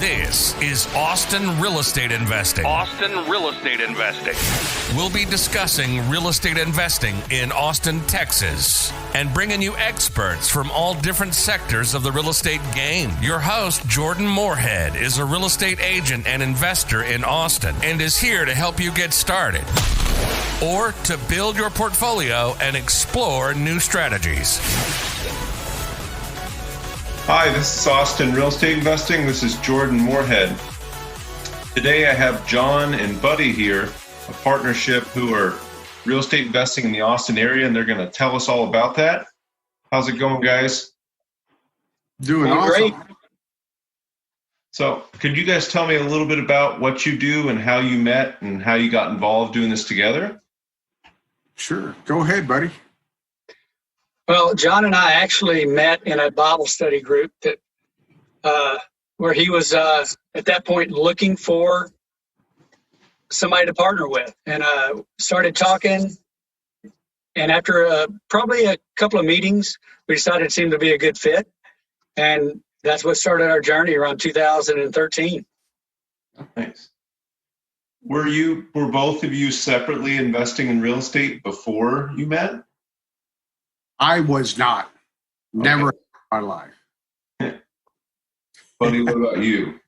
This is Austin Real Estate Investing. Austin Real Estate Investing. We'll be discussing real estate investing in Austin, Texas, and bringing you experts from all different sectors of the real estate game. Your host, Jordan Moorhead, is a real estate agent and investor in Austin and is here to help you get started or to build your portfolio and explore new strategies. Hi, this is Austin Real Estate Investing. This is Jordan Moorhead. Today I have John and Buddy here, a partnership who are real estate investing in the Austin area, and they're going to tell us all about that. How's it going, guys? Doing awesome. Great. So could you guys tell me a little bit about what you do and how you met and how you got involved doing this together? Sure. Go ahead, buddy. Well, John and I actually met in a Bible study group that where he was at that point looking for somebody to partner with, and started talking. And after probably a couple of meetings, we decided it seemed to be a good fit, and that's what started our journey around 2013. Nice. Were both of you separately investing in real estate before you met? I was not. Never in my life. Buddy, what about you?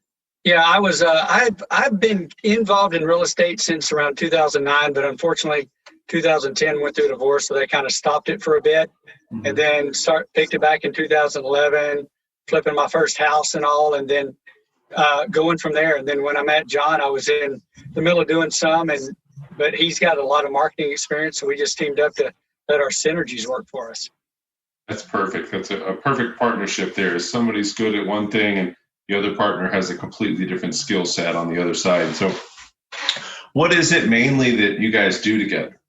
Yeah, I was. I've been involved in real estate since around 2009, but unfortunately, 2010 went through a divorce, so they kind of stopped it for a bit, and then picked it back in 2011, flipping my first house and all, and then going from there. And then when I met John, I was in the middle of doing some, but he's got a lot of marketing experience, so we just teamed up to let our synergies work for us. That's perfect. That's a perfect partnership there. Somebody's good at one thing and the other partner has a completely different skill set on the other side. So what is it mainly that you guys do together?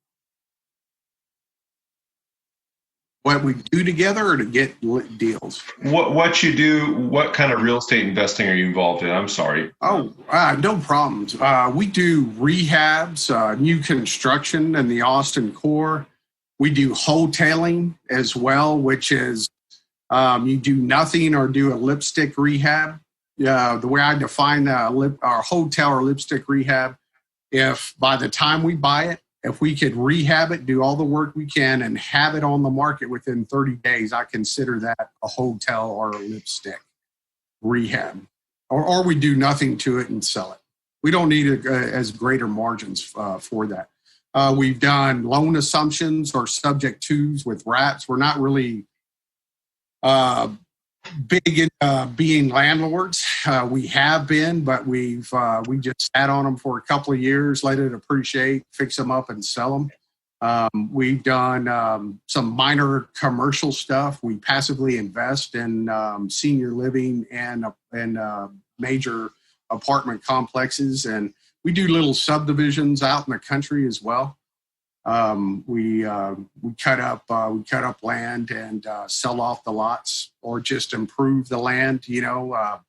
What we do together or to get deals? What you do, what kind of real estate investing are you involved in? I'm sorry. Oh, no problems. We do rehabs, new construction in the Austin core. We do wholesaling as well, which is you do nothing or do a lipstick rehab. The way I define our hotel or lipstick rehab, if by the time we buy it, if we could rehab it, do all the work we can, and have it on the market within 30 days, I consider that a hotel or a lipstick rehab. Or we do nothing to it and sell it. We don't need as greater margins for that. We've done loan assumptions or subject twos with wraps. We're not really big in being landlords. We have been, but we just sat on them for a couple of years, let it appreciate, fix them up, and sell them. We've done some minor commercial stuff. We passively invest in senior living and major apartment complexes, and we do little subdivisions out in the country as well. We cut up land and sell off the lots, or just improve the land.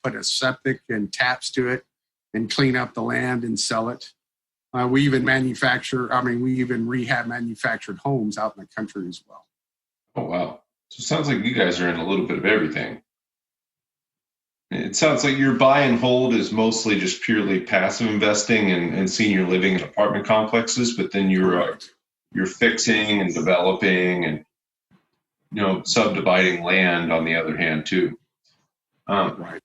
Put a septic and taps to it, and clean up the land and sell it. We even rehab manufactured homes out in the country as well. Oh wow! So it sounds like you guys are in a little bit of everything. It sounds like your buy and hold is mostly just purely passive investing and senior living and apartment complexes, but then you're fixing and developing and subdividing land on the other hand too. Right.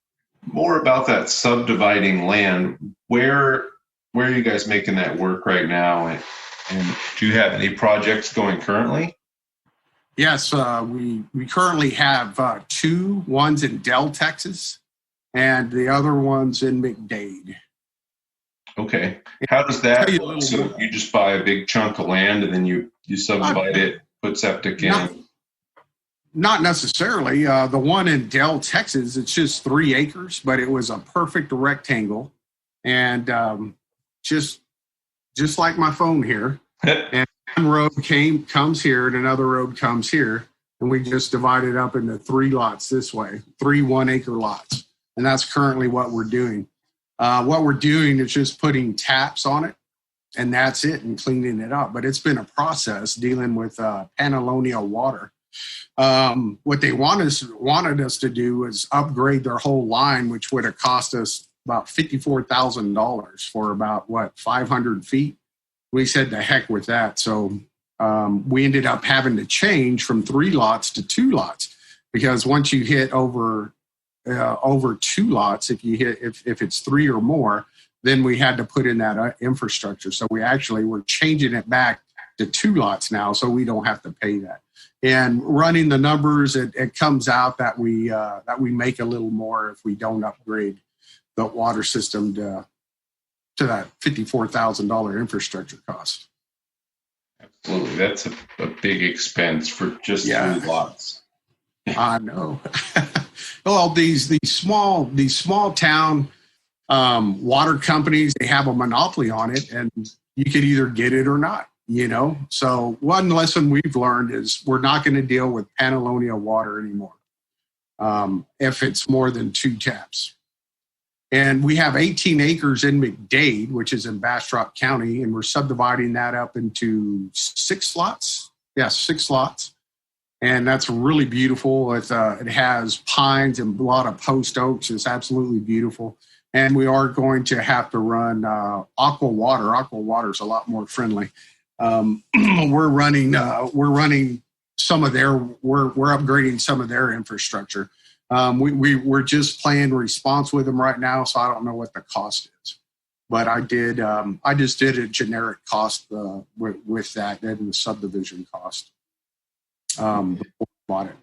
More about that subdividing land. Where are you guys making that work right now? And do you have any projects going currently? Yes, we currently have two. One's in Dell, Texas, and the other one's in McDade. Okay. How does that work? So you just buy a big chunk of land and then you subdivide it, put septic in? Not necessarily. The one in Dell, Texas, it's just 3 acres, but it was a perfect rectangle. And just like my phone here. And one road comes here and another road comes here. And we just divided up into 3 lots this way, 3 1-acre lots. And that's currently what we're doing. What we're doing is just putting taps on it, and that's it, and cleaning it up. But it's been a process dealing with Panalonia water. What they wanted us to do was upgrade their whole line, which would have cost us about $54,000 for about 500 feet. We said the heck with that. So we ended up having to change from 3 lots to 2 lots, because once you hit over 2 lots, if it's 3 or more, then we had to put in that infrastructure. So we actually were changing it back to 2 lots now, so we don't have to pay that. And running the numbers, it comes out that we make a little more if we don't upgrade the water system to that $54,000 infrastructure cost. Absolutely, that's a big expense for just 3 lots. I know. Well, these small town water companies, they have a monopoly on it, and you could either get it or not. So one lesson we've learned is we're not going to deal with Panalonia water anymore if it's more than 2 taps. And we have 18 acres in McDade, which is in Bastrop County, and we're subdividing that up into 6 lots. Yeah, 6 lots. And that's really beautiful. It has pines and a lot of post oaks. It's absolutely beautiful. And we are going to have to run aqua water. Aqua water is a lot more friendly. We're running some of their. We're upgrading some of their infrastructure. We're just playing response with them right now, so I don't know what the cost is. But I just did a generic cost with that and the subdivision cost. Before I bought it.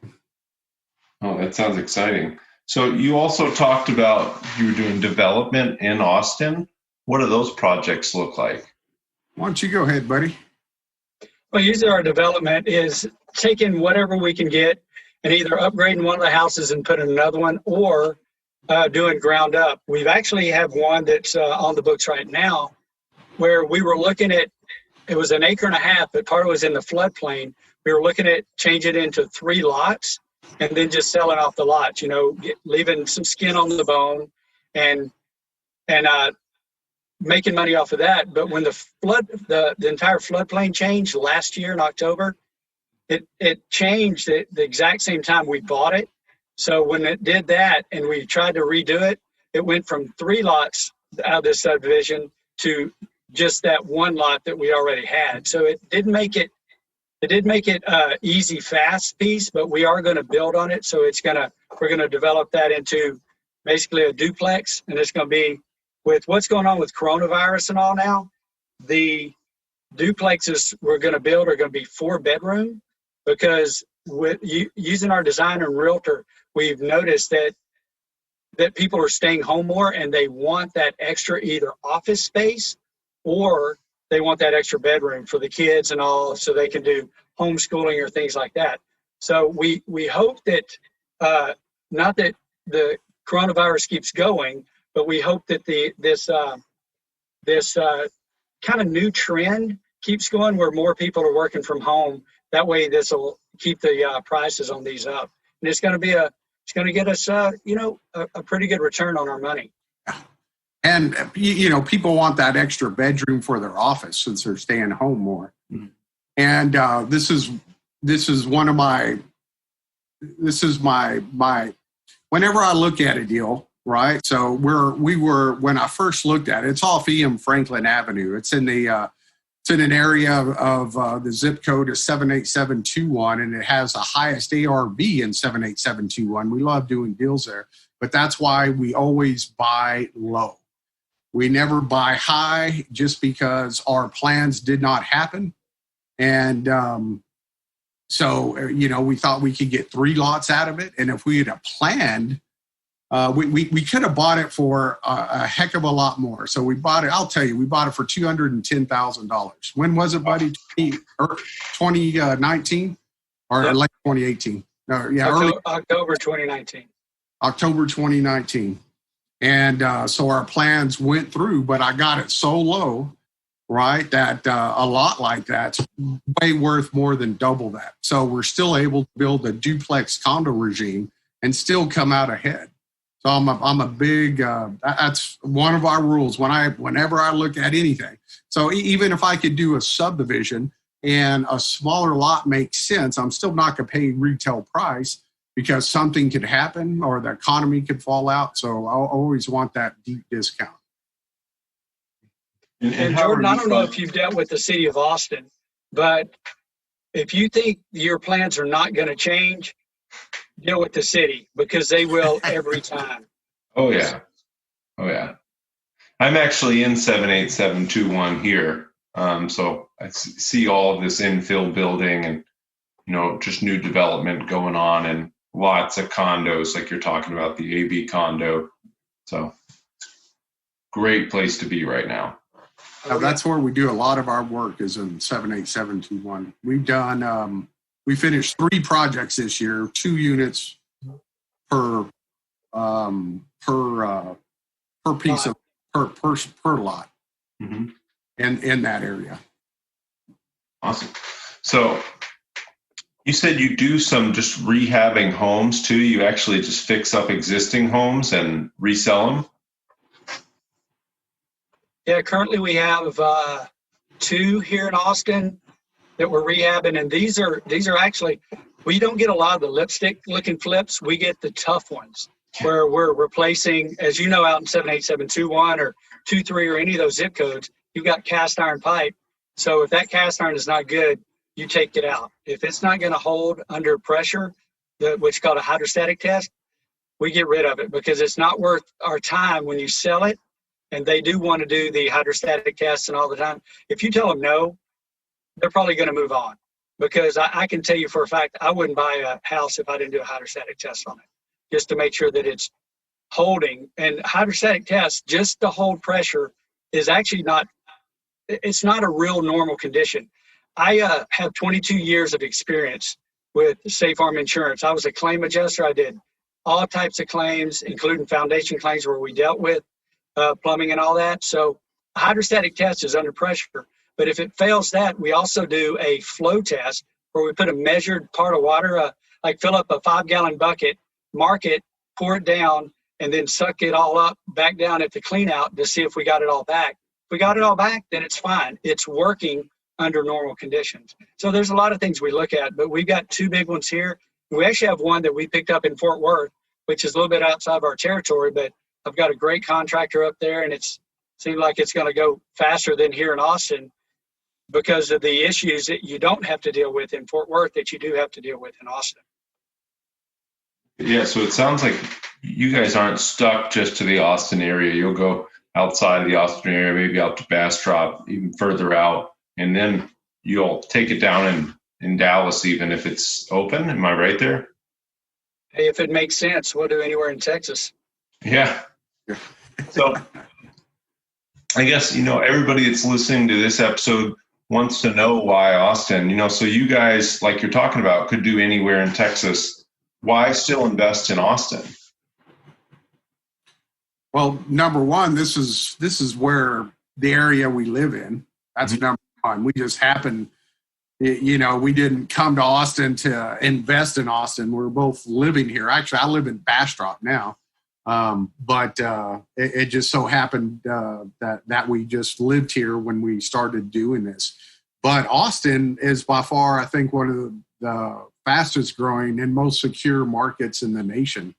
Oh, that sounds exciting. So you also talked about you were doing development in Austin. What do those projects look like? Why don't you go ahead, buddy? Well, usually our development is taking whatever we can get and either upgrading one of the houses and putting another one, or doing ground up. We've actually have one that's on the books right now where we were looking at, it was 1.5 acres, but part of it was in the floodplain. We were looking at changing it into 3 lots and then just selling off the lots, leaving some skin on the bone and making money off of that. But when the entire floodplain changed last year in October, it changed at the exact same time we bought it. So when it did that and we tried to redo it, it went from 3 lots out of this subdivision to just that 1 lot that we already had. So it did make it easy, fast piece, but we are going to build on it. So we're going to develop that into basically a duplex, and it's going to be, with what's going on with coronavirus and all now, the duplexes we're going to build are going to be 4-bedroom, because with using our designer and realtor, we've noticed that people are staying home more and they want that extra either office space or they want that extra bedroom for the kids and all, so they can do homeschooling or things like that. So we hope that, not that the coronavirus keeps going, but we hope that this kind of new trend keeps going where more people are working from home. That way this will keep the prices on these up. And it's going to get us, a pretty good return on our money. And, people want that extra bedroom for their office since they're staying home more. Mm-hmm. And this is my, whenever I look at a deal, right? So when I first looked at it, it's off E.M. Franklin Avenue. It's in an area of the zip code is 78721, and it has the highest ARV in 78721. We love doing deals there, but that's why we always buy low. We never buy high just because our plans did not happen. And so we thought we could get 3 lots out of it. And if we had planned, we could have bought it for a heck of a lot more. So we bought it, I'll tell you, we bought it for $210,000. When was it, buddy? 2019 or late 2018? No, yeah, early October 2019. October 2019. And so our plans went through, but I got it so low, right, that a lot like that's way worth more than double that. So we're still able to build a duplex condo regime and still come out ahead. So I'm a big, that's one of our rules whenever I look at anything. So even if I could do a subdivision and a smaller lot makes sense, I'm still not going to pay retail price because something could happen or the economy could fall out. So I'll always want that deep discount. And Jordan, I don't know if you've dealt with the city of Austin, but if you think your plans are not going to change, deal with the city, because they will every time. Oh, yeah. Oh, yeah. I'm actually in 78721 here. So I see all of this infill building and, just new development going on and lots of condos like you're talking about, the AB condo. So great place to be right now. That's where we do a lot of our work is in 78721. We've done, we finished 3 projects this year, 2 units per piece of per lot in that area. Awesome. So you said you do some just rehabbing homes too. You actually just fix up existing homes and resell them. Yeah, currently we have 2 here in Austin that we're rehabbing, and these are actually, we don't get a lot of the lipstick looking flips. We get the tough ones where we're replacing, as you know, out in 78721 or 23 or any of those zip codes, you've got cast iron pipe. So if that cast iron is not good, you take it out. If it's not going to hold under pressure, which is called a hydrostatic test, we get rid of it because it's not worth our time when you sell it. And they do want to do the hydrostatic tests and all the time. If you tell them no, they're probably going to move on, because I can tell you for a fact, I wouldn't buy a house if I didn't do a hydrostatic test on it, just to make sure that it's holding. And hydrostatic test, just to hold pressure, is actually it's not a real normal condition. I have 22 years of experience with State Farm Insurance. I was a claim adjuster. I did all types of claims, including foundation claims where we dealt with plumbing and all that. So a hydrostatic test is under pressure. But if it fails that, we also do a flow test where we put a measured part of water, like fill up a 5-gallon bucket, mark it, pour it down, and then suck it all up back down at the clean out to see if we got it all back. If we got it all back, then it's fine. It's working under normal conditions. So there's a lot of things we look at, but we've got 2 big ones here. We actually have one that we picked up in Fort Worth, which is a little bit outside of our territory, but I've got a great contractor up there, and it seems like it's going to go faster than here in Austin because of the issues that you don't have to deal with in Fort Worth that you do have to deal with in Austin. Yeah, so it sounds like you guys aren't stuck just to the Austin area. You'll go outside of the Austin area, maybe out to Bastrop, even further out, and then you'll take it down in Dallas, even if it's open. Am I right there? Hey, if it makes sense, we'll do anywhere in Texas. Yeah. So I guess, everybody that's listening to this episode wants to know why Austin, so you guys, like you're talking about, could do anywhere in Texas. Why still invest in Austin? Well, number one, this is where the area we live in. That's number one. We just happen, we didn't come to Austin to invest in Austin. We're both living here. Actually, I live in Bastrop now. But it just so happened that we just lived here when we started doing this. But Austin is by far, I think, one of the fastest growing and most secure markets in the nation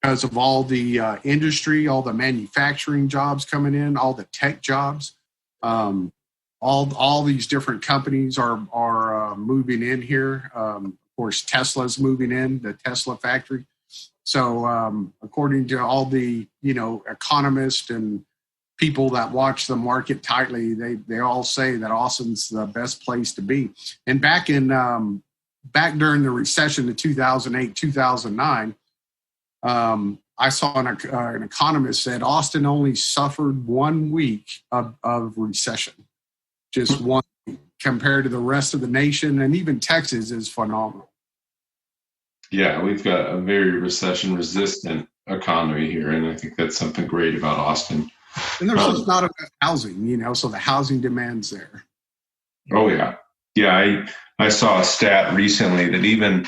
because of all the industry, all the manufacturing jobs coming in, all the tech jobs. All these different companies are moving in here. Of course, Tesla's moving in, the Tesla factory. So according to all the, economists and people that watch the market tightly, they all say that Austin's the best place to be. And back during the recession of 2008, 2009, I saw an economist said Austin only suffered 1 week of recession, just 1 week compared to the rest of the nation. And even Texas is phenomenal. Yeah, we've got a very recession-resistant economy here, and I think that's something great about Austin. And there's just not enough housing, so the housing demand's there. Oh, yeah. Yeah, I saw a stat recently that even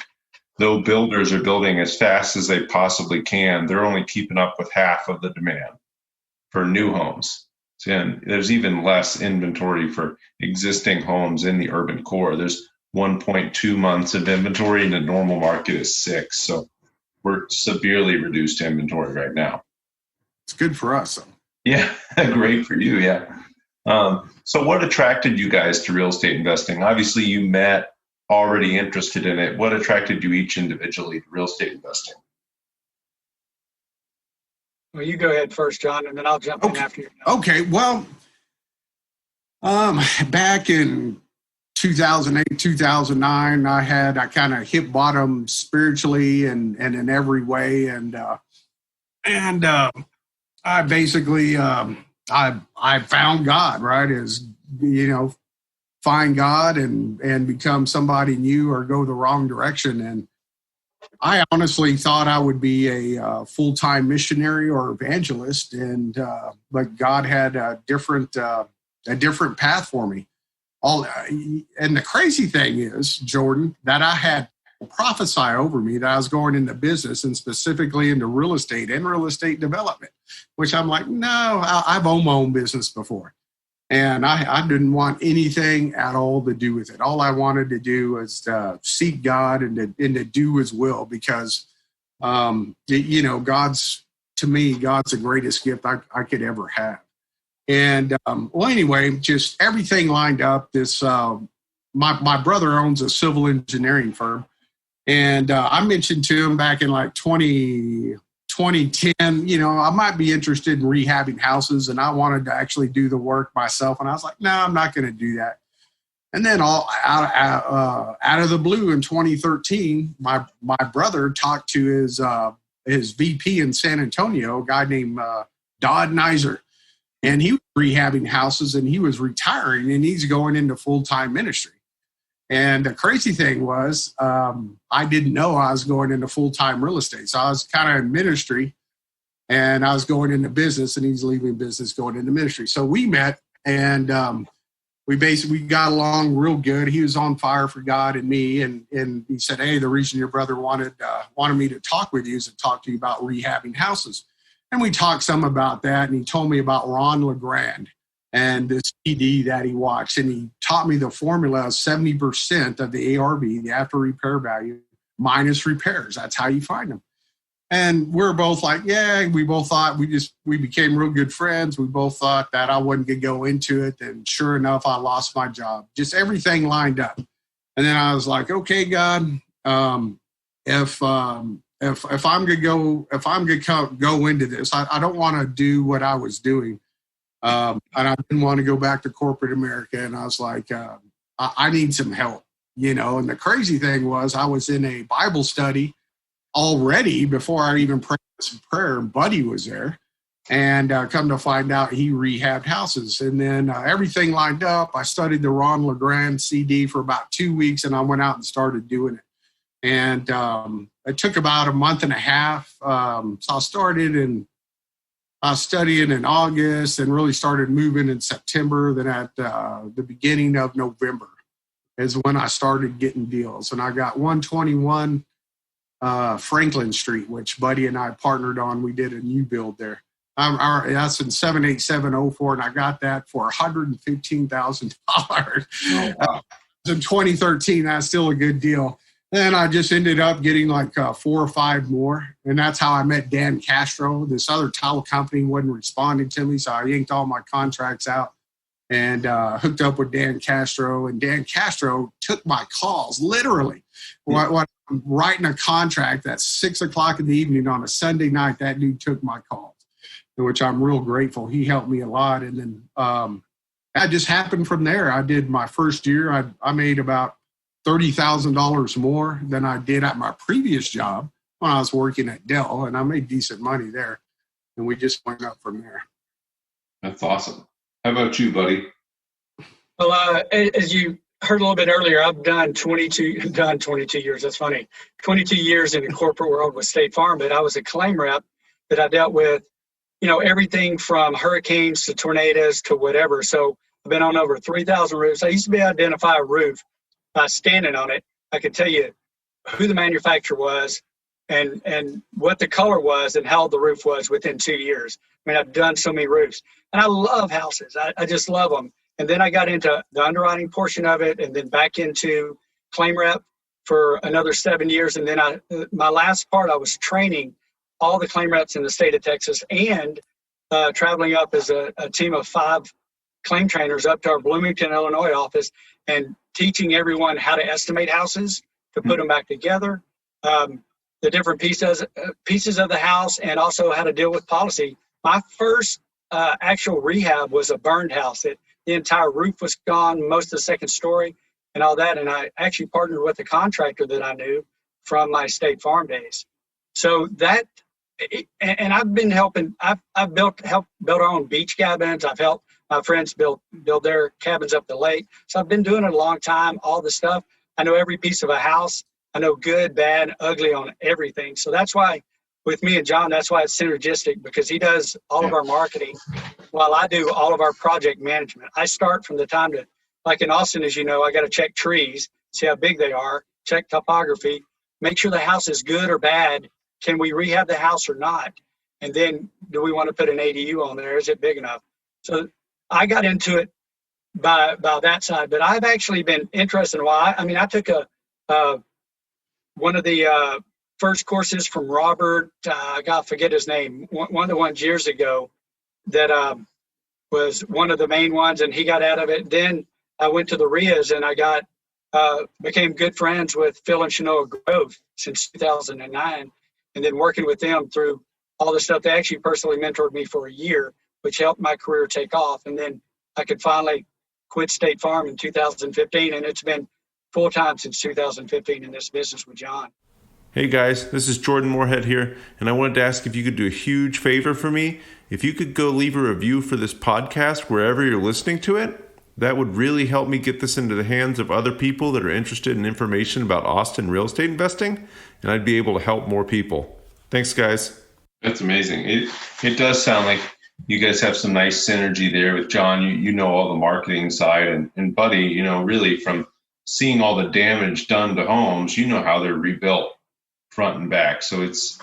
though builders are building as fast as they possibly can, they're only keeping up with half of the demand for new homes. And there's even less inventory for existing homes in the urban core. There's 1.2 months of inventory, and the normal market is 6. So we're severely reduced inventory right now. It's good for us. Yeah, great for you. Yeah. So what attracted you guys to real estate investing? Obviously, you met already interested in it. What attracted you each individually to real estate investing? Well, you go ahead first, John, and then I'll jump in after you. Okay. Well, back in 2008, 2009, I kind of hit bottom spiritually and in every way. And I basically, I found God, right? As, find God and become somebody new or go the wrong direction. And I honestly thought I would be a full-time missionary or evangelist, but God had a different path for me. And the crazy thing is, Jordan, that I had prophesy over me that I was going into business and specifically into real estate and real estate development, which I'm like, no, I've owned my own business before. And I didn't want anything at all to do with it. All I wanted to do was seek God and to do his will, because, God's the greatest gift I could ever have. And anyway, just everything lined up. This my brother owns a civil engineering firm, and I mentioned to him back in like 2010, I might be interested in rehabbing houses, and I wanted to actually do the work myself. And I was like, no, I'm not going to do that. And then all out of the blue in 2013, my brother talked to his VP in San Antonio, a guy named Dodd Nizer. And he was rehabbing houses, and he was retiring, and he's going into full-time ministry. And the crazy thing was, I didn't know I was going into full-time real estate. So I was kind of in ministry, and I was going into business, and he's leaving business, going into ministry. So we met, and we basically got along real good. He was on fire for God and me, and he said, hey, the reason your brother wanted me to talk with you is to talk to you about rehabbing houses. And we talked some about that, and he told me about Ron LeGrand and this CD that he watched, and he taught me the formula of 70% of the ARV, the after repair value, minus repairs. That's how you find them. And we're both like, yeah, we both thought we became real good friends. We both thought that I wasn't going to go into it, and sure enough, I lost my job. Just everything lined up. And then I was like, okay, God, if I'm gonna go into this, I don't want to do what I was doing, and I didn't want to go back to corporate America. And I was like, I need some help, And the crazy thing was, I was in a Bible study already before I even prayed some prayer. And Buddy was there, and come to find out, he rehabbed houses. And then everything lined up. I studied the Ron LeGrand CD for about 2 weeks, and I went out and started doing it. And it took about a month and a half. So I started studying in August and really started moving in September. Then at the beginning of November is when I started getting deals. And I got 121 Franklin Street, which Buddy and I partnered on. We did a new build there. That's in 78704, and I got that for $115,000. Oh, wow. In 2013, that's still a good deal. And I just ended up getting like 4 or 5 more. And that's how I met Dan Castro. This other title company wasn't responding to me, so I yanked all my contracts out and hooked up with Dan Castro. And Dan Castro took my calls, literally. When I'm writing a contract at 6 o'clock in the evening on a Sunday night, that dude took my calls, which I'm real grateful. He helped me a lot. And then that just happened from there. I did my first year. I made about $30,000 more than I did at my previous job when I was working at Dell, and I made decent money there. And we just went up from there. That's awesome. How about you, buddy? Well, as you heard a little bit earlier, I've done 22 years. That's funny. 22 years in the corporate world with State Farm, but I was a claim rep that I dealt with, everything from hurricanes to tornadoes to whatever. So I've been on over 3,000 roofs. I used to be able to identify a roof by standing on it. I could tell you who the manufacturer was and what the color was and how the roof was within 2 years. I mean, I've done so many roofs, and I love houses. I just love them. And then I got into the underwriting portion of it, and then back into claim rep for another 7 years. And then my last part, I was training all the claim reps in the state of Texas and traveling up as a team of 5 claim trainers up to our Bloomington, Illinois office and teaching everyone how to estimate houses, to put them back together, the different pieces of the house, and also how to deal with policy. My first actual rehab was a burned house. The entire roof was gone, most of the second story and all that. And I actually partnered with a contractor that I knew from my State Farm days. So that, and I've been helping, I've helped build our own beach cabins. I've helped my friends build their cabins up the lake. So I've been doing it a long time, all the stuff. I know every piece of a house. I know good, bad, ugly on everything. So that's why with me and John, that's why it's synergistic, because he does all of our marketing while I do all of our project management. I start from the time to, like in Austin, as you know, I got to check trees, see how big they are, check topography, make sure the house is good or bad. Can we rehab the house or not? And then do we want to put an ADU on there? Is it big enough? So I got into it by that side, but I've actually been interested in why. I mean, I took one of the first courses from Robert, I forget his name, one of the ones years ago that was one of the main ones, and he got out of it. Then I went to the RIAs and I became good friends with Phil and Shanoa Grove since 2009, and then working with them through all the stuff. They actually personally mentored me for a year, which helped my career take off. And then I could finally quit State Farm in 2015, and it's been full-time since 2015 in this business with John. Hey guys, this is Jordan Moorhead here, and I wanted to ask if you could do a huge favor for me. If you could go leave a review for this podcast wherever you're listening to it, that would really help me get this into the hands of other people that are interested in information about Austin real estate investing, and I'd be able to help more people. Thanks, guys. That's amazing. It does sound like you guys have some nice synergy there with John. You know all the marketing side, and Buddy, you know, really from seeing all the damage done to homes, you know how they're rebuilt front and back. So it's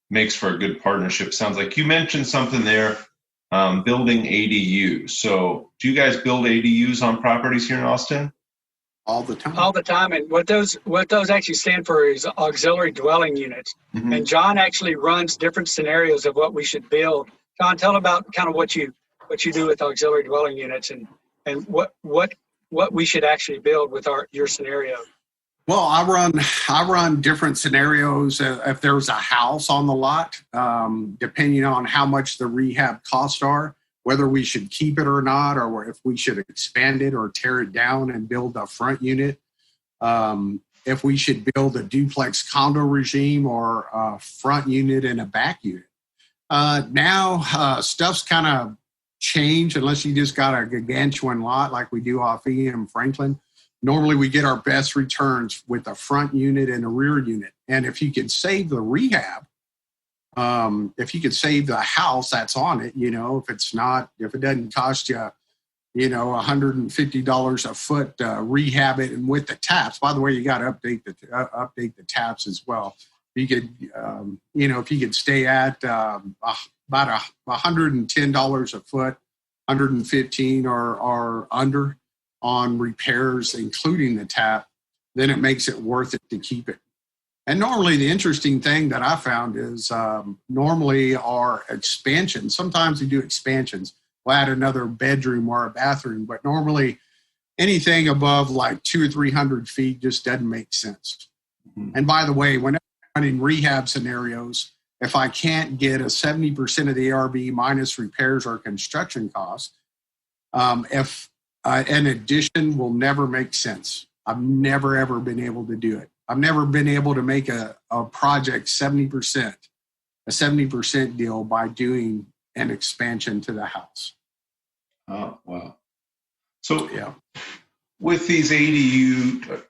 makes for a good partnership. Sounds like you mentioned something there, building ADUs. So do you guys build ADUs on properties here in Austin? All the time. All the time. And what those actually stand for is auxiliary dwelling units. Mm-hmm. And John actually runs different scenarios of what we should build. John, tell about kind of what you do with auxiliary dwelling units and what we should actually build with your scenario. Well, I run different scenarios. If there's a house on the lot, depending on how much the rehab costs are, whether we should keep it or not, or if we should expand it or tear it down and build a front unit, if we should build a duplex condo regime or a front unit and a back unit. Now stuff's kind of changed unless you just got a gargantuan lot like we do off E.M. Franklin. Normally we get our best returns with a front unit and a rear unit. And if you could save the rehab, if you could save the house that's on it, you know, if it doesn't cost you, you know, $150 a foot, rehab it, and with the taps, by the way, you got to update the taps as well. You could, you know, if you could stay at about $110 a foot, 115 or under on repairs, including the tap, then it makes it worth it to keep it. And normally the interesting thing that I found is normally our expansions, sometimes we do expansions, we'll add another bedroom or a bathroom, but normally anything above like 200 or 300 feet just doesn't make sense. Mm-hmm. And by the way, when I'm running rehab scenarios, if I can't get a 70% of the ARV minus repairs or construction costs, if an addition will never make sense. I've never, ever been able to do it. I've never been able to make a project 70%, a 70% deal by doing an expansion to the house. Oh, wow. So yeah, with these ADU,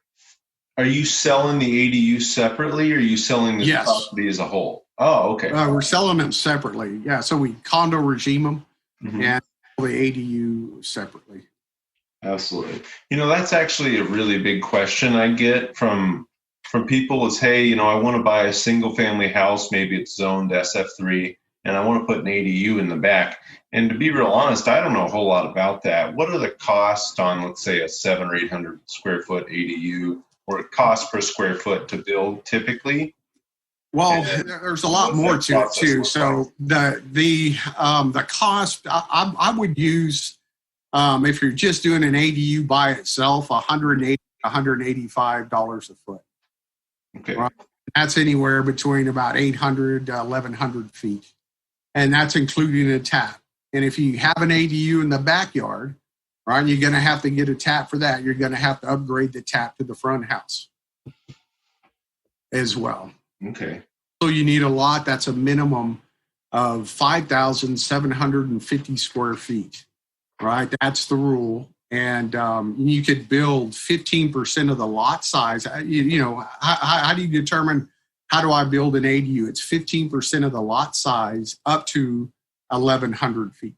are you selling the ADU separately or are you selling the property as a whole? Oh, okay. We're selling them separately. Yeah, so we condo regime them mm-hmm. and the ADU separately. Absolutely. You know, that's actually a really big question I get from people is, hey, you know, I want to buy a single family house. Maybe it's zoned SF3 and I want to put an ADU in the back. And to be real honest, I don't know a whole lot about that. What are the costs on, let's say, a 700 or 800 square foot ADU, or cost per square foot to build typically? Well, there's a lot more to it too. So the cost, I would use, if you're just doing an ADU by itself, $180, $185 a foot. Okay. Right? That's anywhere between about 800 to 1,100 feet. And that's including a tap. And if you have an ADU in the backyard, right, you're going to have to get a tap for that. You're going to have to upgrade the tap to the front house as well. Okay. So you need a lot that's a minimum of 5,750 square feet, right? That's the rule. And you could build 15% of the lot size. How do you determine, how do I build an ADU? It's 15% of the lot size up to 1,100 feet.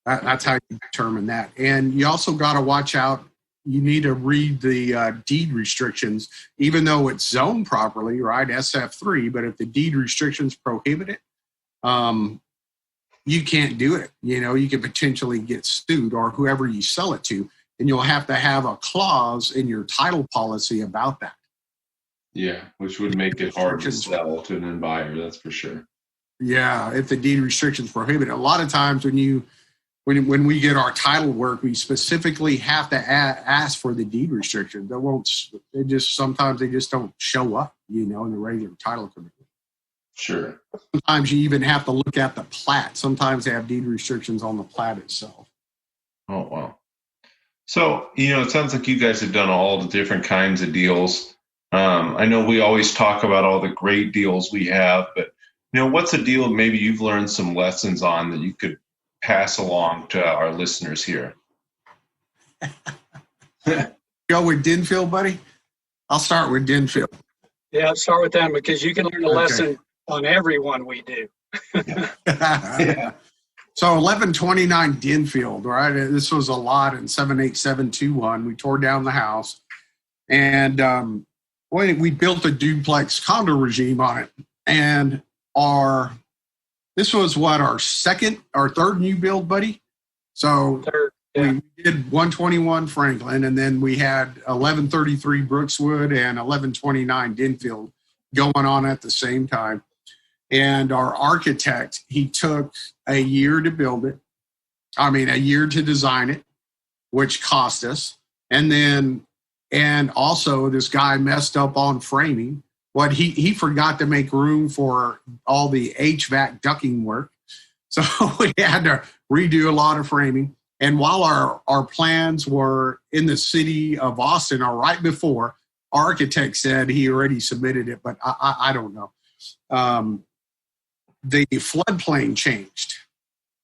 That's how you determine that. And you also got to watch out. You need to read the deed restrictions, even though it's zoned properly, right? SF3, but if the deed restrictions prohibit it, you can't do it. You could potentially get sued, or whoever you sell it to, and you'll have to have a clause in your title policy about that. Yeah, which would make it hard to sell to an end buyer, that's for sure. Yeah, if the deed restrictions prohibit it. A lot of times when we get our title work, we specifically have to ask for the deed restriction. Sometimes they just don't show up, in the regular title commitment. Sure. Sometimes you even have to look at the plat. Sometimes they have deed restrictions on the plat itself. Oh, wow. So, it sounds like you guys have done all the different kinds of deals. I know we always talk about all the great deals we have, but, what's a deal maybe you've learned some lessons on that you could pass along to our listeners here? Go with Denfield, buddy? I'll start with Denfield. Yeah, I'll start with them because you can learn a lesson on every one we do. Yeah. So 1129 Denfield, right? This was a lot in 78721. We tore down the house, and we built a duplex condo regime on it. And this was our third new build, buddy. So we did 121 Franklin, and then we had 1133 Brookswood and 1129 Denfield going on at the same time. And our architect, he took a year to build it. A year to design it, which cost us. And also this guy messed up on framing. He forgot to make room for all the HVAC ducting work. So we had to redo a lot of framing. And while our plans were in the city of Austin, or right before, our architect said he already submitted it, but I don't know. The floodplain changed.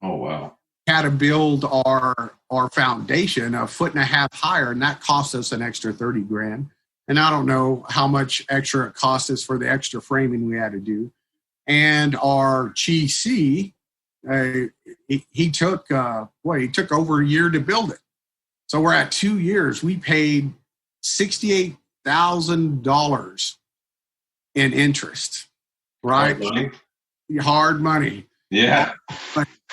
Oh, wow. Had to build our foundation 1.5 feet higher, and that cost us an extra $30,000. And I don't know how much extra it cost us for the extra framing we had to do. And our GC, he took over a year to build it. So we're at 2 years. We paid $68,000 in interest, right? Hard money. Yeah.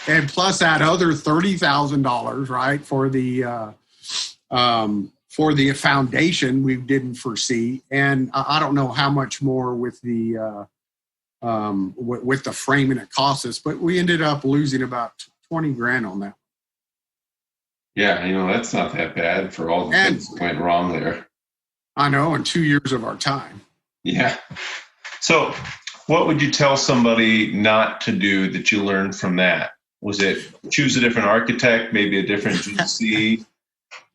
And plus that other $30,000, right, for the foundation we didn't foresee. And I don't know how much more with the framing it cost us, but we ended up losing about $20,000 on that. Yeah, that's not that bad for all the things that went wrong there. I know, in 2 years of our time. Yeah. So what would you tell somebody not to do that you learned from that? Was it choose a different architect, maybe a different GC?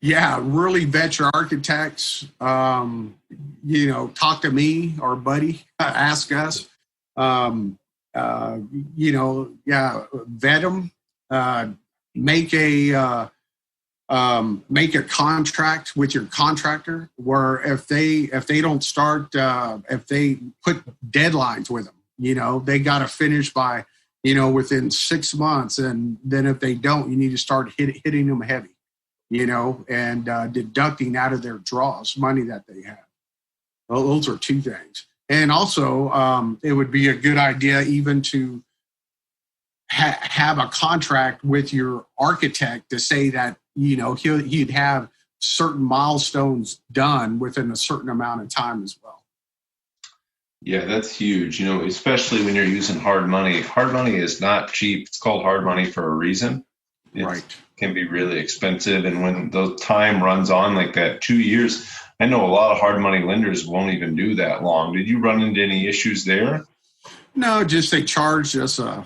Yeah, really vet your architects. Talk to me or Buddy. Ask us. Vet them. Make a contract with your contractor where if they don't start, if they put deadlines with them, they got to finish by, within 6 months. And then if they don't, you need to start hitting them heavy, and deducting out of their draws money that they have. Well, those are two things. And also, it would be a good idea even to have a contract with your architect to say that, he'd have certain milestones done within a certain amount of time as well. Yeah, that's huge. Especially when you're using hard money. Hard money is not cheap. It's called hard money for a reason. It can be really expensive. And when the time runs on like that, 2 years, I know a lot of hard money lenders won't even do that long. Did you run into any issues there? No, just they charged us a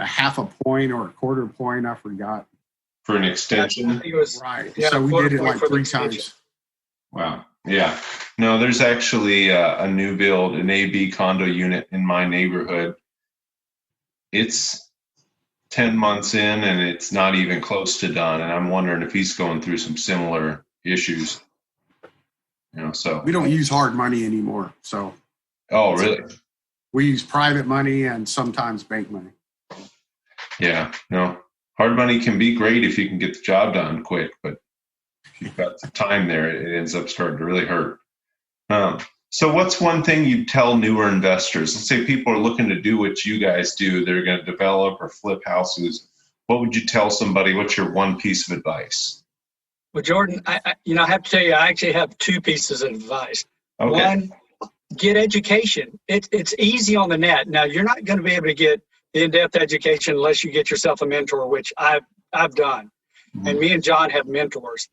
half a point or a quarter point. I forgot. For an extension? Right. Yeah, so we did it like 3 times. Wow. Yeah. No, there's actually a new build, an AB condo unit in my neighborhood. It's 10 months in and it's not even close to done. And I'm wondering if he's going through some similar issues. So we don't use hard money anymore. So. Oh, really? We use private money and sometimes bank money. Yeah. No, hard money can be great if you can get the job done quick, but if you've got the time there, it ends up starting to really hurt. So what's one thing you tell newer investors? Let's say people are looking to do what you guys do. They're going to develop or flip houses. What would you tell somebody? What's your one piece of advice? Well, Jordan, I have to tell you, I actually have 2 pieces of advice. Okay. One, get education. It's easy on the net. Now, you're not going to be able to get the in-depth education unless you get yourself a mentor, which I've done. Mm-hmm. And me and John have mentors.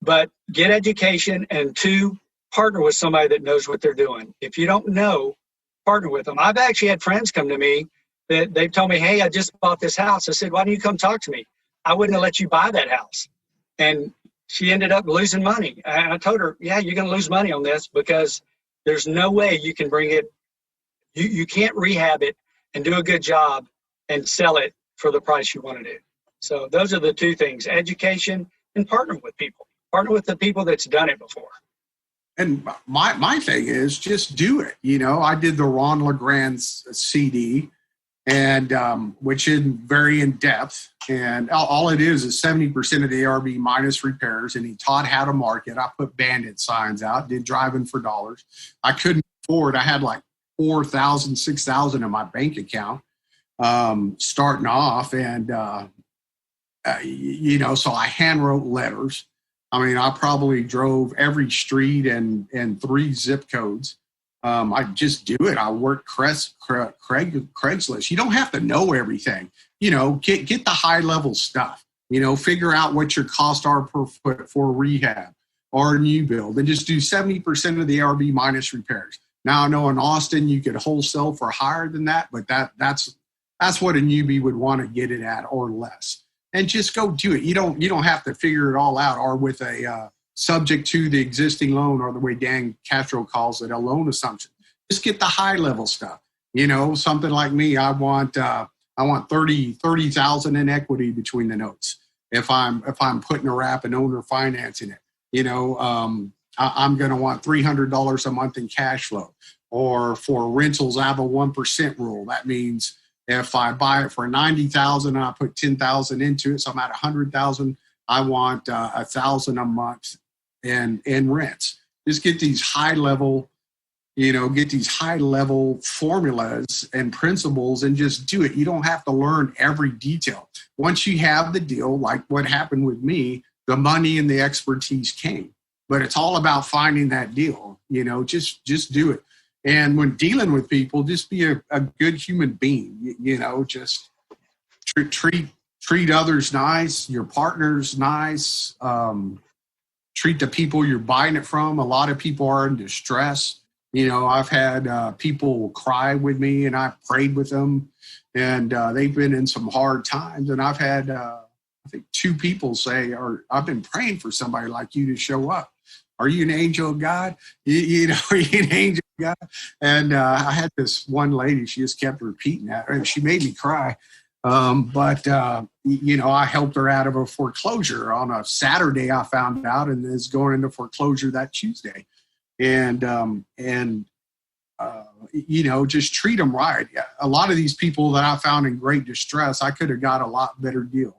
But get education, and 2, partner with somebody that knows what they're doing. If you don't know, partner with them. I've actually had friends come to me that they've told me, hey, I just bought this house. I said, why don't you come talk to me? I wouldn't have let you buy that house. And she ended up losing money. And I told her, yeah, you're going to lose money on this because there's no way you can bring it. You can't rehab it and do a good job and sell it for the price you want to do. So those are the 2 things: education and partner with people. Partner with the people that's done it before. And my thing is just do it. I did the Ron LeGrand's CD, and which is very in depth. And all it is 70% of the ARV minus repairs. And he taught how to market. I put bandit signs out, did driving for dollars. I couldn't afford. I had like $4,000, $6,000 in my bank account starting off. And, so I hand wrote letters. I mean, I probably drove every street and 3 zip codes. I just do it. I work Craigslist. You don't have to know everything. Get the high level stuff. Figure out what your costs are per foot for rehab or a new build, and just do 70% of the ARV minus repairs. Now I know in Austin you could wholesale for higher than that, but that's what a newbie would want to get it at or less. And just go do it. You don't have to figure it all out, or with a subject to the existing loan, or the way Dan Castro calls it, a loan assumption. Just get the high level stuff. Something like me, I want 30,000 in equity between the notes. If I'm putting a wrap and owner financing it, I'm going to want $300 a month in cash flow. Or for rentals, I have a 1% rule. That means if I buy it for $90,000 and I put $10,000 into it, so I'm at $100,000, I want $1,000 a month in rents. Just get these high level formulas and principles and just do it. You don't have to learn every detail. Once you have the deal, like what happened with me, the money and the expertise came. But it's all about finding that deal. Just do it. And when dealing with people, just be a good human being. Just treat others nice, your partners nice. Treat the people you're buying it from. A lot of people are in distress. I've had people cry with me, and I've prayed with them, and they've been in some hard times. And I've had, I think, 2 people say, I've been praying for somebody like you to show up. Are you an angel of God? Are you an angel of God? And I had this one lady, she just kept repeating that, and she made me cry. But I helped her out of a foreclosure on a Saturday, I found out, and is going into foreclosure that Tuesday. And just treat them right. A lot of these people that I found in great distress, I could have got a lot better deal.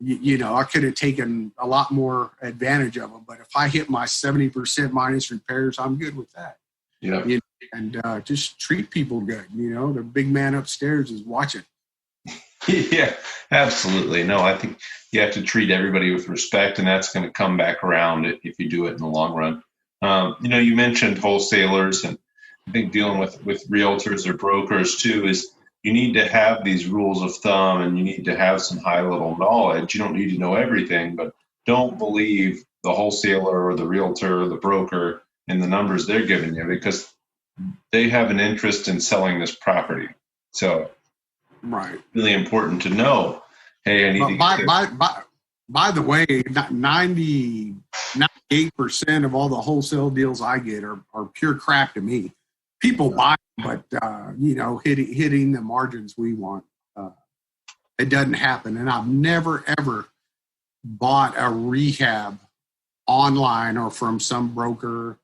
I could have taken a lot more advantage of them. But if I hit my 70% minus repairs, I'm good with that. Yeah. And just treat people good. The big man upstairs is watching. Yeah, absolutely. No, I think you have to treat everybody with respect, and that's going to come back around if you do it in the long run. You mentioned wholesalers, and I think dealing with realtors or brokers too is you need to have these rules of thumb, and you need to have some high level knowledge. You don't need to know everything, but don't believe the wholesaler or the realtor or the broker and the numbers they're giving you, because they have an interest in selling this property. So Right. really important to know, hey, I need to get by the way, 98% of all the wholesale deals I get are pure crap to me. People buy, but hitting the margins we want, it doesn't happen. And I've never ever bought a rehab online or from some broker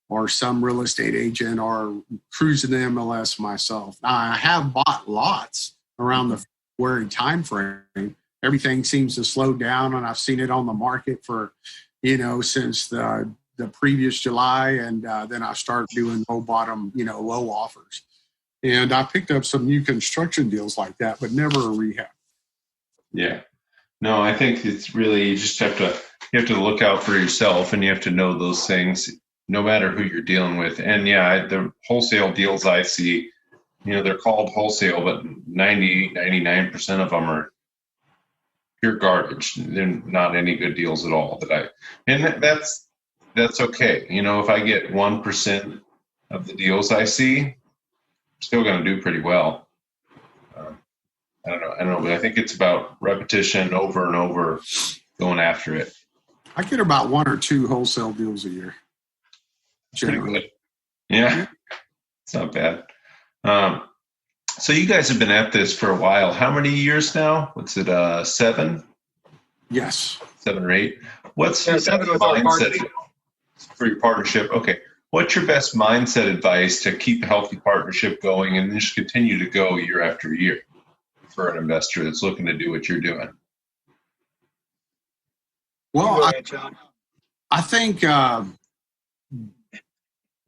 or some real estate agent or cruising the MLS myself. Now, I have bought lots around the February time frame. Everything seems to slow down, and I've seen it on the market for, since the previous July, and then I started doing low offers. And I picked up some new construction deals like that, but never a rehab. Yeah. No, I think it's really, you have to look out for yourself, and you have to know those things no matter who you're dealing with. And yeah, the wholesale deals I see, they're called wholesale, but 99% of them are pure garbage. They're not any good deals at all and that's okay. If I get 1% of the deals I see, I'm still going to do pretty well. I don't know, but I think it's about repetition over and over, going after it. I get about 1 or 2 wholesale deals a year. Pretty good. Yeah, it's not bad. So you guys have been at this for a while. How many years now? What's it, 7? Yes. 7 or 8. What's your 7 with our mindset for your partnership? Okay. What's your best mindset advice to keep a healthy partnership going and just continue to go year after year for an investor that's looking to do what you're doing? Well, I think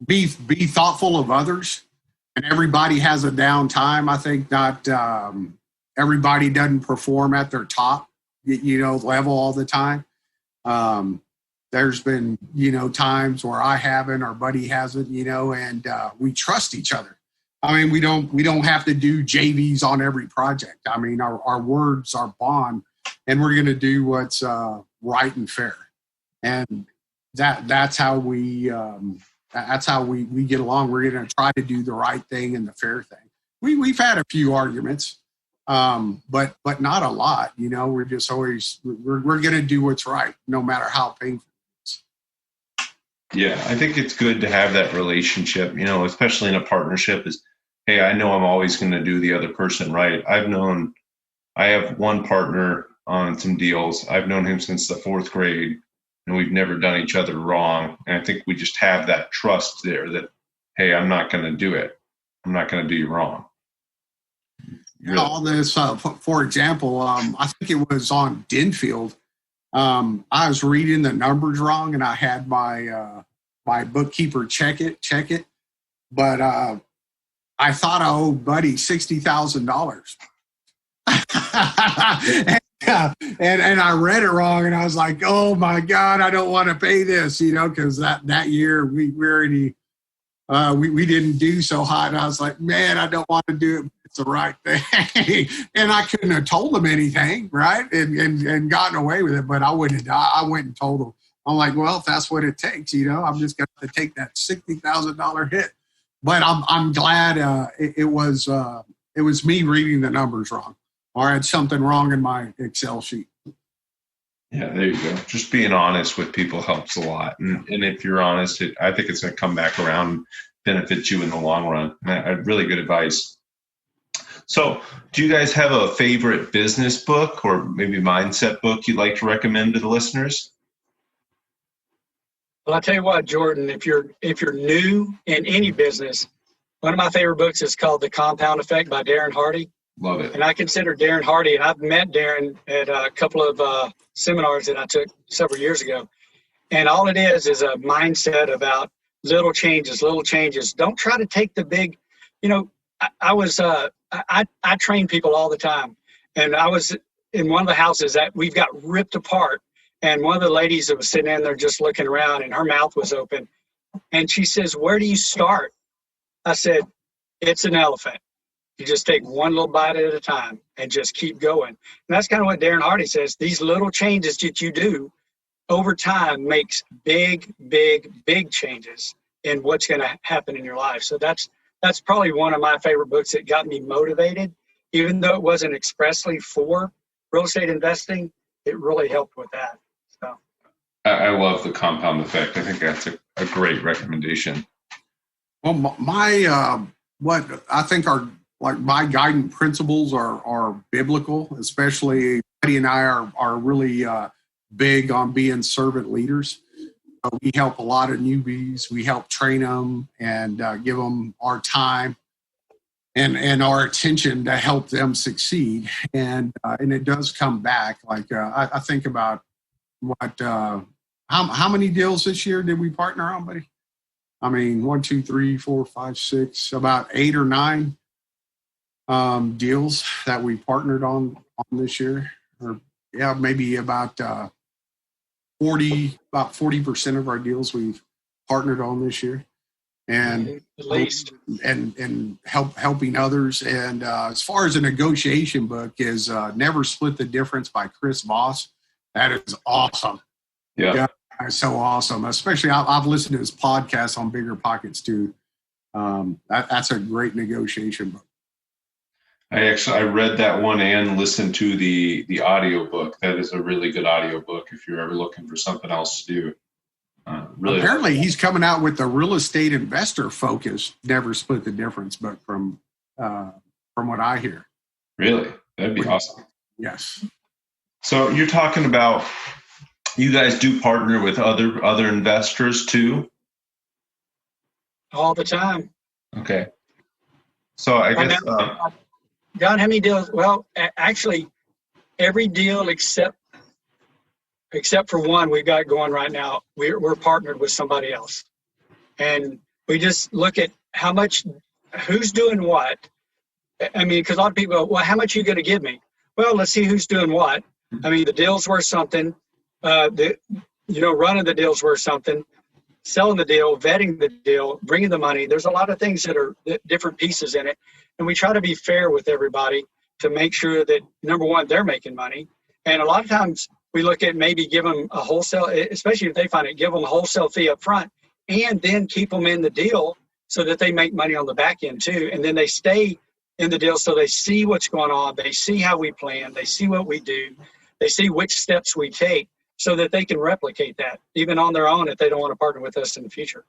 be thoughtful of others, and everybody has a down time. I think not everybody doesn't perform at their top, level all the time. There's been, times where I haven't, our buddy hasn't, and we trust each other. I mean, we don't have to do JVs on every project. I mean, our words are bond, and we're going to do what's right and fair. And that's how we get along. We're going to try to do the right thing and the fair thing. We've had a few arguments, but not a lot. We're just always we're going to do what's right, no matter how painful it is. Yeah, I think it's good to have that relationship. Especially in a partnership. Is, hey, I know I'm always going to do the other person right. I have one partner on some deals. I've known him since the 4th grade. And we've never done each other wrong. And I think we just have that trust there that, hey, I'm not going to do it. I'm not going to do you wrong. Really? All this, for example, I think it was on Denfield. I was reading the numbers wrong, and I had my bookkeeper check it. But I thought I owed Buddy $60,000. And I read it wrong, and I was like, oh my God, I don't want to pay this, because that year we already we didn't do so hot. And I was like, man, I don't want to do it, but it's the right thing. And I couldn't have told them anything, right? And gotten away with it, but I wouldn't have. I went and told them. I'm like, well, if that's what it takes, I'm just going to take that $60,000 hit. But I'm glad it was me reading the numbers wrong. Or I had something wrong in my Excel sheet. Yeah, there you go. Just being honest with people helps a lot. And if you're honest, I think it's going to come back around and benefit you in the long run. Really good advice. So do you guys have a favorite business book or maybe mindset book you'd like to recommend to the listeners? Well, I'll tell you what, Jordan, if you're new in any business, one of my favorite books is called The Compound Effect by Darren Hardy. Love it. And I consider Darren Hardy, and I've met Darren at a couple of seminars that I took several years ago. And all it is a mindset about little changes. Don't try to take the big, I train people all the time. And I was in one of the houses that we've got ripped apart. And one of the ladies that was sitting in there just looking around, and her mouth was open. And she says, "Where do you start?" I said, "It's an elephant. You just take one little bite at a time and just keep going." And that's kind of what Darren Hardy says. These little changes that you do over time makes big, big, big changes in what's going to happen in your life. So that's probably one of my favorite books that got me motivated. Even though it wasn't expressly for real estate investing, it really helped with that. So I love the compound effect. I think that's a great recommendation. Well, my what I think are like my guiding principles are biblical. Especially Buddy and I are really big on being servant leaders. We help a lot of newbies. We help train them and give them our time and our attention to help them succeed. And it does come back. Like I think about what how many deals this year did we partner on, buddy? I mean, 1, 2, 3, 4, 5, 6, about 8 or 9 deals that we partnered on this year. Or yeah, maybe about 40% of our deals we've partnered on this year, and at least and helping others. And as far as a negotiation book is Never Split the Difference by Chris Voss. That is awesome. Yeah. It's so awesome. Especially I've listened to his podcast on Bigger Pockets too. That's a great negotiation book. I read that one and listened to the audio book. That is a really good audio book if you're ever looking for something else to do. Really, apparently he's coming out with the real estate investor focus Never Split the Difference book from what I hear. Really, that'd be awesome. Yes. So you're talking about you guys do partner with other investors too? all the time. Okay. So I guess. John, how many deals? Well, actually, every deal except for one we've got going right now, we're partnered with somebody else, and we just look at how much, who's doing what. I mean, because a lot of people go, well, how much are you going to give me? Well, let's see who's doing what. I mean, the deal's worth something. Running the deal's worth something. Selling the deal, vetting the deal, bringing the money. There's a lot of things that are different pieces in it. And we try to be fair with everybody to make sure that, number one, they're making money. And a lot of times we look at maybe give them a wholesale, especially if they find it, give them a wholesale fee up front and then keep them in the deal so that they make money on the back end too. And then they stay in the deal so they see what's going on. They see how we plan. They see what we do. They see which steps we take so that they can replicate that even on their own if they don't want to partner with us in the future.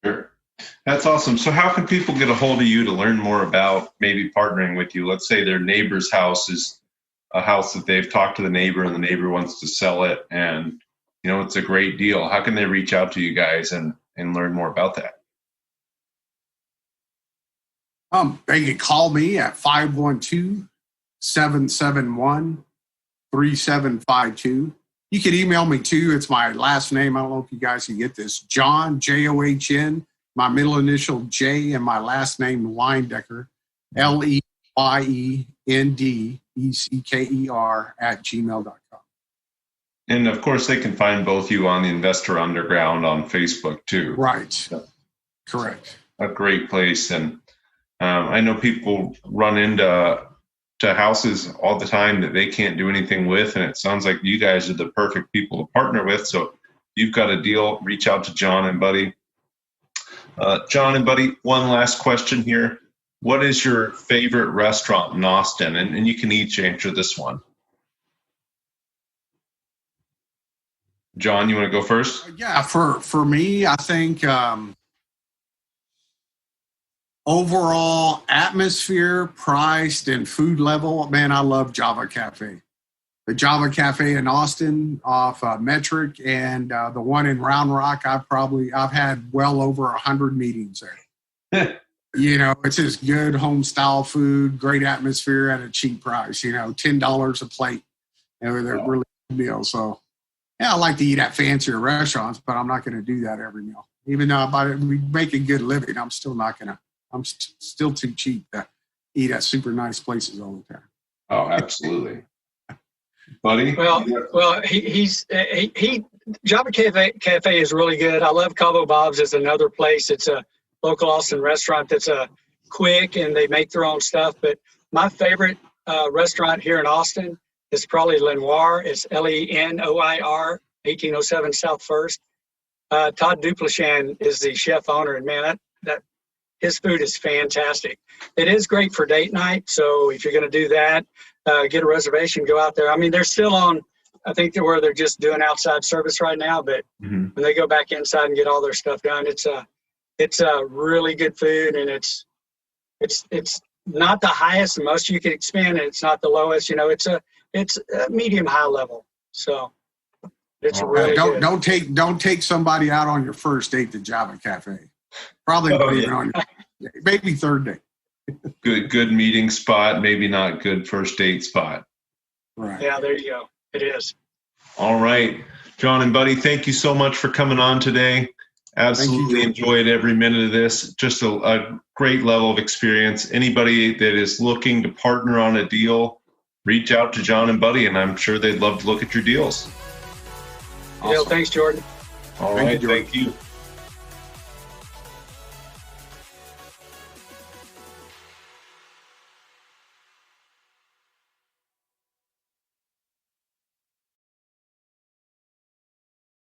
Sure. That's awesome. So how can people get a hold of you to learn more about maybe partnering with you? Let's say their neighbor's house is a house that they've talked to the neighbor and the neighbor wants to sell it and, it's a great deal. How can they reach out to you guys and learn more about that? They can call me at 512-771-3752. You can email me too. It's my last name. I don't know if you guys can get this. John, John, my middle initial J, and my last name Leindecker, LEYENDECKER @gmail.com. And of course, they can find both you on the Investor Underground on Facebook too. Right. So, Correct. A great place. And I know people run into houses all the time that they can't do anything with. And it sounds like you guys are the perfect people to partner with. So if you've got a deal, reach out to John and Buddy. John and Buddy, one last question here. What is your favorite restaurant in Austin? And you can each answer this one. John, you want to go first? Yeah, for me, I think overall atmosphere, priced, and food level, man, I love Java Cafe. The Java Cafe in Austin off Metric and the one in Round Rock, I've had well over 100 meetings there. It's just good home style food, great atmosphere at a cheap price, $10 a plate. They're really good meals. So yeah, I like to eat at fancier restaurants, but I'm not going to do that every meal. Even though we make a good living, I'm still not going to. I'm still too cheap to eat at super nice places all the time. Oh, absolutely. Buddy? Well, he Java Cafe is really good. I love Cabo Bob's. It's another place. It's a local Austin restaurant that's quick and they make their own stuff. But my favorite restaurant here in Austin is probably Lenoir. It's Lenoir, 1807 South First. Todd Duplichan is the chef owner, and man, that his food is fantastic. It is great for date night. So if you're going to do that, get a reservation, go out there. I mean, they're still on, I think they're just doing outside service right now, but when they go back inside and get all their stuff done, it's a really good food, and it's not the highest and most you can spend, and it's not the lowest. It's a medium high level. So it's really good. Don't take somebody out on your first date to Java Cafe. Probably not even on your maybe third date. Good meeting spot, maybe not good first date spot. Right. Yeah, there you go. It is. All right. John and Buddy, thank you so much for coming on today. Absolutely enjoyed every minute of this. Just a great level of experience. Anybody that is looking to partner on a deal, reach out to John and Buddy, and I'm sure they'd love to look at your deals. Awesome. Yeah, thanks, Jordan. All right. Thank you.